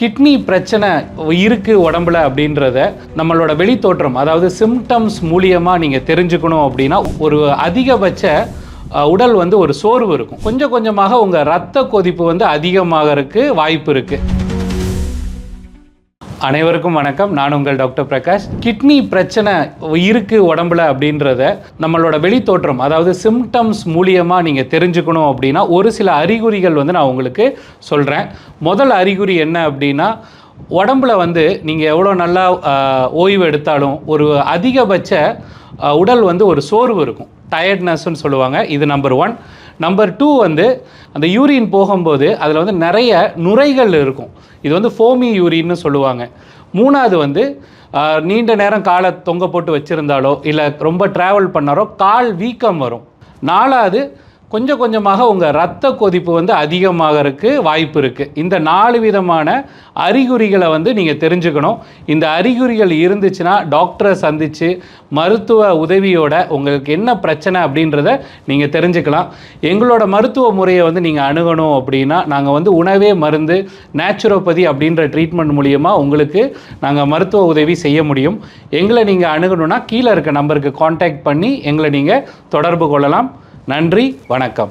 Kidney பிரச்சனை இருக்குது உடம்புல அப்படின்றத நம்மளோட வெளித்தோற்றம், அதாவது சிம்டம்ஸ் மூலியமாக நீங்கள் தெரிஞ்சுக்கணும் அப்படின்னா, ஒரு அதிகபட்ச உடல் ஒரு சோர்வு இருக்கும். கொஞ்சம் கொஞ்சமாக உங்கள் இரத்த கொதிப்பு அதிகமாகறதுக்கு வாய்ப்பு இருக்குது. அனைவருக்கும் வணக்கம். நான் உங்கள் டாக்டர் பிரகாஷ். கிட்னி பிரச்சனை இருக்குது உடம்புல அப்படின்றத நம்மளோட வெளித்தோற்றம், அதாவது சிம்டம்ஸ் மூலியமாக நீங்கள் தெரிஞ்சுக்கணும் அப்படின்னா, ஒரு சில அறிகுறிகள் நான் உங்களுக்கு சொல்கிறேன். முதல் அறிகுறி என்ன அப்படின்னா, உடம்புல நீங்கள் எவ்வளோ நல்லா ஓய்வு எடுத்தாலும் ஒரு அதிகபட்ச உடல் ஒரு சோர்வு இருக்கும். டயர்ட்னஸ்ன்னு சொல்லுவாங்க. இது நம்பர் 1. நம்பர் 2 அந்த யூரின் போகும்போது அதில் நிறைய நுரைகள் இருக்கும். இது ஃபோமி யூரின்னு சொல்லுவாங்க. 3வது நீண்ட நேரம் காலை தொங்க போட்டு வச்சுருந்தாலோ இல்லை ரொம்ப ட்ராவல் பண்ணாரோ கால் வீக்கம் வரும். 4வது கொஞ்சம் கொஞ்சமாக உங்கள் இரத்த கொதிப்பு அதிகமாகறதுக்கு வாய்ப்பு இருக்குது. இந்த 4 விதமான அறிகுறிகளை நீங்கள் தெரிஞ்சுக்கணும். இந்த அறிகுறிகள் இருந்துச்சுன்னா டாக்டரை சந்தித்து மருத்துவ உதவியோட உங்களுக்கு என்ன பிரச்சனை அப்படின்றத நீங்கள் தெரிஞ்சுக்கலாம். எங்களோட மருத்துவ முறையை நீங்கள் அணுகணும் அப்படின்னா, நாங்கள் உணவே மருந்து, நேச்சுரோபதி அப்படின்ற ட்ரீட்மெண்ட் மூலியமாக உங்களுக்கு நாங்கள் மருத்துவ உதவி செய்ய முடியும். எங்களை நீங்கள் அணுகணுன்னா கீழே இருக்க நம்பருக்கு கான்டாக்ட் பண்ணி எங்களை நீங்கள் தொடர்பு கொள்ளலாம். நன்றி, வணக்கம்.